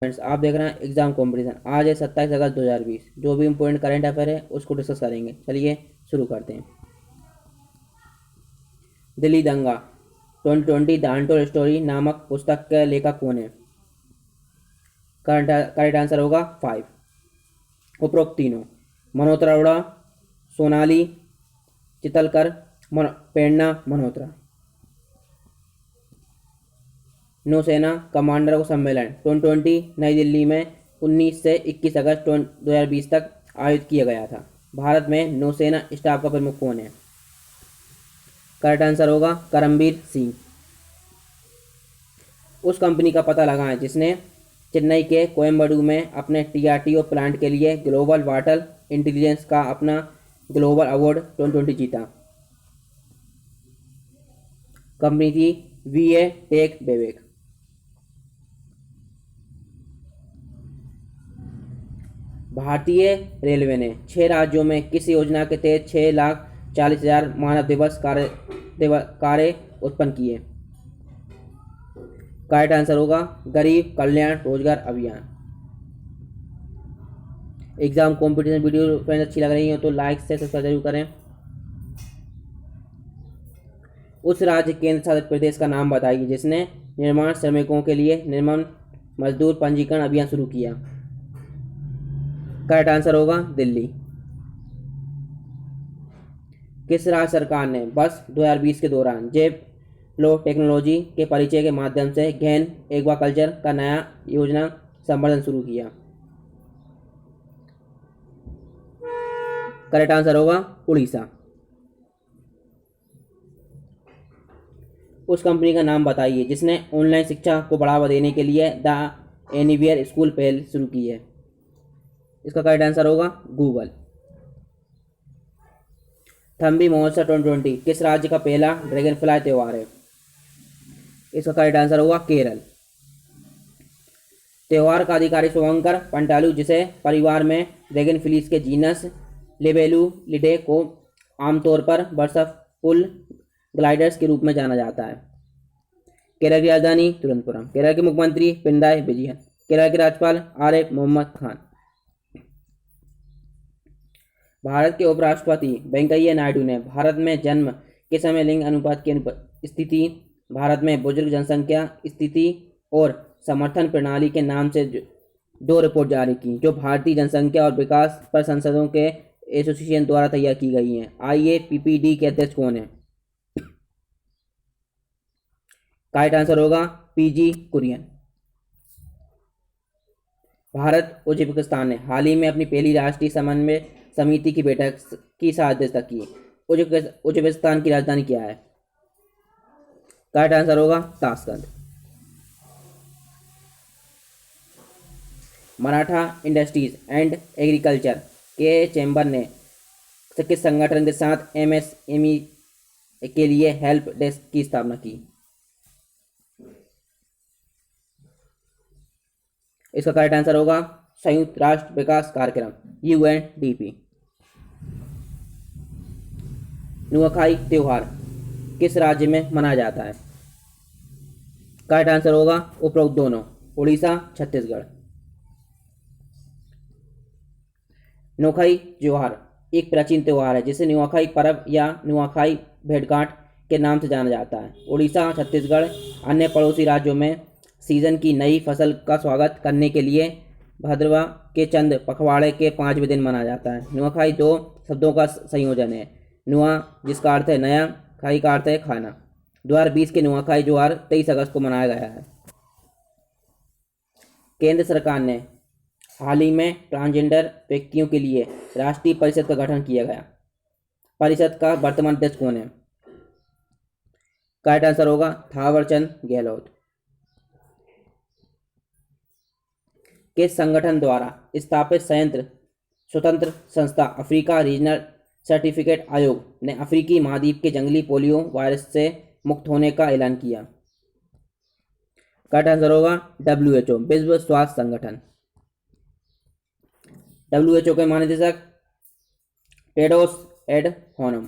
Friends, आप देख रहे हैं एग्जाम कंपटीशन। आज है 27 अगस्त 2020। जो भी इम्पोर्टेंट करंट अफेयर है उसको डिस्कस करेंगे। चलिए शुरू करते हैं। दिल्ली दंगा 2020 द अनटोल्ड स्टोरी नामक पुस्तक के लेखक कौन है? करेक्ट आंसर होगा 5। उपरोक्त तीनों मल्होत्रा अरोड़ा, सोनाली चितलकर, प्रेरणा मल्होत्रा। नौसेना कमांडरों का सम्मेलन 2020 नई दिल्ली में 19 से 21 अगस्त 2020 तक आयोजित किया गया था। भारत में नौसेना स्टाफ का प्रमुख कौन है? करेक्ट आंसर होगा करमबीर सिंह। उस कंपनी का पता लगाएं जिसने चेन्नई के कोयम्बडू में अपने टीआरटीओ प्लांट के लिए ग्लोबल वाटर इंटेलिजेंस का अपना ग्लोबल अवार्ड 2020 जीता। कंपनी थी वीए टेक बेवेक। भारतीय रेलवे ने 6 राज्यों में किस योजना के तहत 6,40,000 मानव दिवस कार्य उत्पन्न किए? करेक्ट आंसर होगा गरीब कल्याण रोजगार अभियान। एग्जाम कॉम्पिटिशन वीडियो फ्रेंड्स अच्छी लग रही हो तो लाइक से सब्सक्राइब जरूर करें। उस राज्य केंद्र शासित प्रदेश का नाम बताइए जिसने निर्माण श्रमिकों के लिए निर्माण मजदूर पंजीकरण अभियान शुरू किया। करेक्ट आंसर होगा दिल्ली। किस राज्य सरकार ने वर्ष 2020 के दौरान जैव लो टेक्नोलॉजी के परिचय के माध्यम से गहन एक्वाकल्चर का नया योजना संवर्धन शुरू किया? करेक्ट आंसर होगा उड़ीसा। उस कंपनी का नाम बताइए जिसने ऑनलाइन शिक्षा को बढ़ावा देने के लिए द एनीवेयर स्कूल पहल शुरू की है। इसका करेक्ट आंसर होगा गूगल। थम्बी महोत्सव 2020 किस राज्य का पहला ड्रैगन फ्लाई त्यौहार है? इसका करेक्ट आंसर होगा केरल। त्योहार का आधिकारिक शुभंकर पंटालू जिसे परिवार में ड्रैगन फ्लीस के जीनस लिबेलुलिडे को आमतौर पर वर्षाफुल ग्लाइडर्स के रूप में जाना जाता है। केरल की राजधानी तिरुवनंतपुरम। केरल के मुख्यमंत्री पिनराई विजयन। केरल के राज्यपाल आरिफ मोहम्मद खान। भारत के उपराष्ट्रपति वेंकैया नायडू ने भारत में जन्म के समय लिंग अनुपात की स्थिति, भारत में बुजुर्ग जनसंख्या स्थिति और समर्थन प्रणाली के नाम से 2 रिपोर्ट जारी की जो भारतीय जनसंख्या और विकास पर संसदों के एसोसिएशन द्वारा तैयार की गई हैं। IAPPD के अध्यक्ष कौन है? करेक्ट आंसर होगा PG कुरियन। भारत उज्बेकिस्तान ने हाल ही में अपनी पहली राष्ट्रीय समन्वय समिति की बैठक की अध्यक्षता की। उज्बेकिस्तान की राजधानी क्या है? करेक्ट आंसर होगा Tashkent. Maratha industries and agriculture के चैम्बर ने किस संगठन के साथ MSME के लिए हेल्प डेस्क की स्थापना की? इसका करेक्ट आंसर होगा संयुक्त राष्ट्र विकास कार्यक्रम UNDP। नुआखाई त्योहार किस राज्य में मनाया जाता है? करेक्ट आंसर होगा उपरोक्त दोनों, उड़ीसा छत्तीसगढ़। नुआखाई त्योहार एक प्राचीन त्योहार है जिसे नुआखाई पर्व या नुआखाई भेंटघाट के नाम से जाना जाता है। उड़ीसा छत्तीसगढ़ अन्य पड़ोसी राज्यों में सीजन की नई फसल का स्वागत करने के लिए भद्रवा के चंद पखवाड़े के 5वें दिन मनाया जाता है। नुआखाई 2 शब्दों का संयोजन है। नुआ जिसका अर्थ है नया, खाई का अर्थ है खाना। 2020 के नुआखाई त्योहार 23 अगस्त को मनाया गया है। केंद्र सरकार ने हाल ही में ट्रांसजेंडर व्यक्तियों के लिए राष्ट्रीय परिषद का गठन किया गया। परिषद का वर्तमान अध्यक्ष कौन है? करेक्ट आंसर होगा थावरचंद गहलोत। किस संगठन द्वारा स्थापित संयंत्र स्वतंत्र संस्था अफ्रीका रीजनल सर्टिफिकेट आयोग ने अफ्रीकी महाद्वीप के जंगली पोलियो वायरस से मुक्त होने का ऐलान किया? करेक्ट आंसर होगा WHO विश्व स्वास्थ्य संगठन। WHO के महानिदेशक टेड्रोस एडहानोम।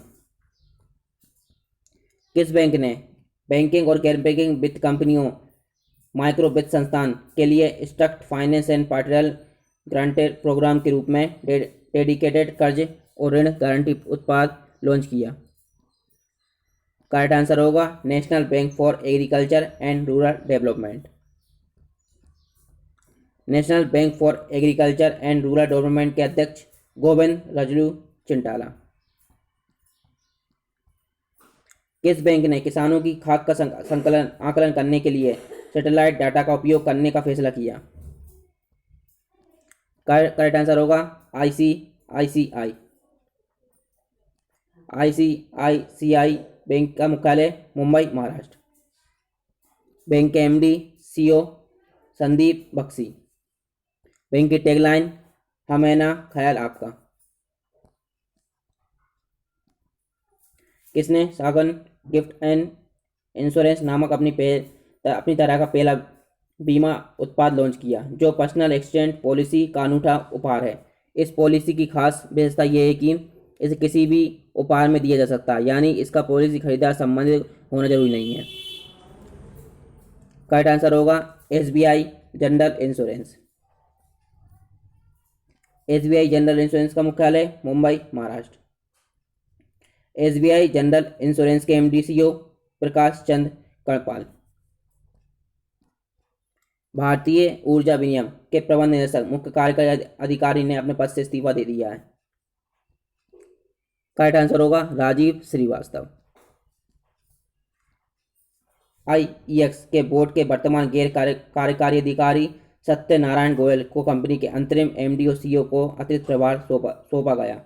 किस बैंक ने बैंकिंग और गैर बैंकिंग वित्त कंपनियों माइक्रो वित्त संस्थान के लिए structured finance and partial granted programme के रूप में डेडिकेटेड कर्ज और ऋण गारंटी उत्पाद लॉन्च किया। करेक्ट आंसर होगा national bank for agriculture and rural development. National bank for agriculture and rural development के अध्यक्ष गोविंद रजलू चिंटाला। किस बैंक ने किसानों की खाक का संकलन आकलन करने के लिए सैटेलाइट डाटा का उपयोग करने का फैसला किया? करेक्ट आंसर होगा ICICI। ICICI बैंक का मुख्यालय मुंबई, महाराष्ट्र। बैंक के MD CEO Sandeep Bakhshi. Bank की टैगलाइन हमें ना ख्याल आपका। किसने सागन गिफ्ट एंड इंश्योरेंस नामक अपनी तरह का पहला बीमा उत्पाद लॉन्च किया, जो पर्सनल एक्सीडेंट पॉलिसी का अनूठा उपहार है? इस पॉलिसी की खास विशेषता यह है कि इसे किसी भी उपहार में दिया जा सकता है, यानी इसका पॉलिसी खरीदार संबंधित होना जरूरी नहीं है। करेक्ट आंसर होगा SBI general insurance. SBI general insurance का मुख्यालय Mumbai, Maharashtra. SBI general insurance के MD CEO प्रकाश चंद कड़पाल। भारतीय ऊर्जा विनियम के प्रबंध निदेशक मुख्य कार्यकारी अधिकारी ने अपने पद से इस्तीफा दे दिया है। करेक्ट आंसर होगा राजीव श्रीवास्तव। IEX के बोर्ड के वर्तमान गैर कार्यकारी अधिकारी सत्यनारायण गोयल को कंपनी के अंतरिम MD और CEO को अतिरिक्त प्रभार सौंपा गया।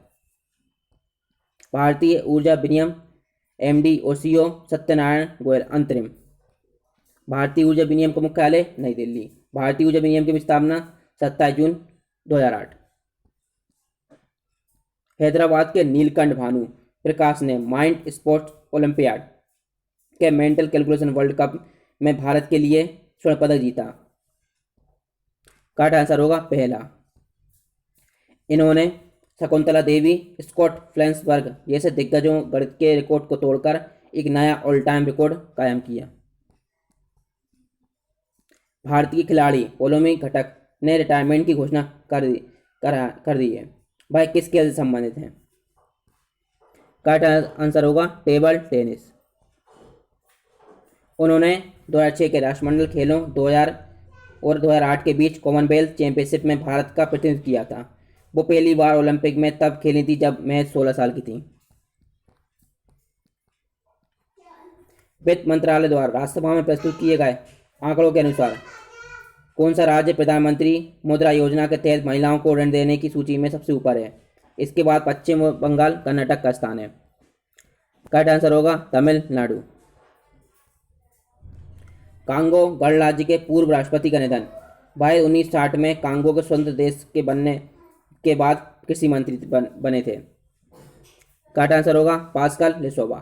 भारतीय ऊर्जा विनियम MD और CEO सत्यनारायण गोयल अंतरिम। भारतीय ऊर्जा विनियम का मुख्यालय नई दिल्ली। भारतीय ऊर्जा विनियम की स्थापना 27 जून 2008। हैदराबाद के नीलकंठ भानु प्रकाश ने माइंड स्पोर्ट्स ओलंपियाड के मेंटल कैलकुलेशन वर्ल्ड कप में भारत के लिए स्वर्ण पदक जीता। करेक्ट आंसर होगा पहला। इन्होंने शकुंतला देवी, स्कॉट फ्लेंसबर्ग जैसे दिग्गजों गणित के रिकॉर्ड को तोड़कर एक नया ऑल टाइम रिकॉर्ड कायम किया। भारतीय खिलाड़ी पोलोमी घटक ने रिटायरमेंट की घोषणा कर दी है। वह किस खेल से संबंधित हैं? करेक्ट आंसर होगा टेबल टेनिस। उन्होंने 2006 के राष्ट्रमंडल खेलों 2000 और 2008 के बीच कॉमनवेल्थ चैंपियनशिप में भारत का प्रतिनिधित्व किया था। वो पहली बार ओलंपिक में तब खेली थी जब महज 16 साल की थी। वित्त मंत्रालय द्वारा राज्यसभा में प्रस्तुत किए गए आंकड़ों के अनुसार कौन सा राज्य प्रधानमंत्री मुद्रा योजना के तहत महिलाओं को ऋण देने की सूची में सबसे ऊपर है? इसके बाद पश्चिम बंगाल, कर्नाटक का स्थान है। करेक्ट आंसर होगा तमिलनाडु। कांगो गणराज्य के पूर्व राष्ट्रपति का निधन। वह 1960 में कांगो के स्वतंत्र देश के बनने के बाद कृषि मंत्री बने थे। करेक्ट आंसर होगा पास्कल लिसोबा।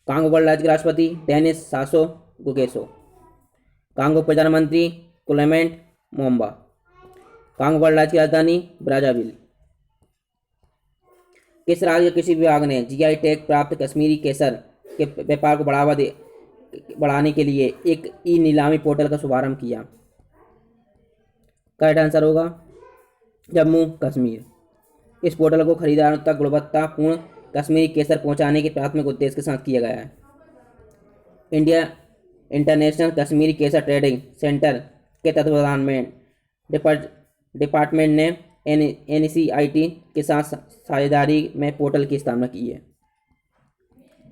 कांगो गणराज्य के राष्ट्रपति डेनिस सासो गुगेसो। कांगो प्रधानमंत्री क्लेमेंट मोम्बा। कांगो गणराज्य की राजधानी ब्राज़ाविल। किस राज्य के कृषि विभाग ने GI टैग प्राप्त कश्मीरी केसर के व्यापार को बढ़ाने के लिए एक नीलामी पोर्टल का शुभारंभ किया? करेक्ट आंसर होगा जम्मू कश्मीर। इस पोर्टल को खरीदारों तक गुणवत्तापूर्ण कश्मीरी केसर पहुंचाने के प्राथमिक उद्देश्य के साथ किया गया है। इंडिया इंटरनेशनल कश्मीरी केसर ट्रेडिंग सेंटर के तत्वावधान में डिपार्टमेंट ने NCIT के साथ साझेदारी में पोर्टल की स्थापना की है।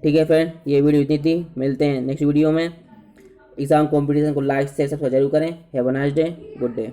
ठीक है फ्रेंड, ये वीडियो इतनी थी। मिलते हैं नेक्स्ट वीडियो में। एग्जाम कॉम्पिटिशन को लाइक शेयर सब्सक्राइब जरूर करें। Have a nice day, good day.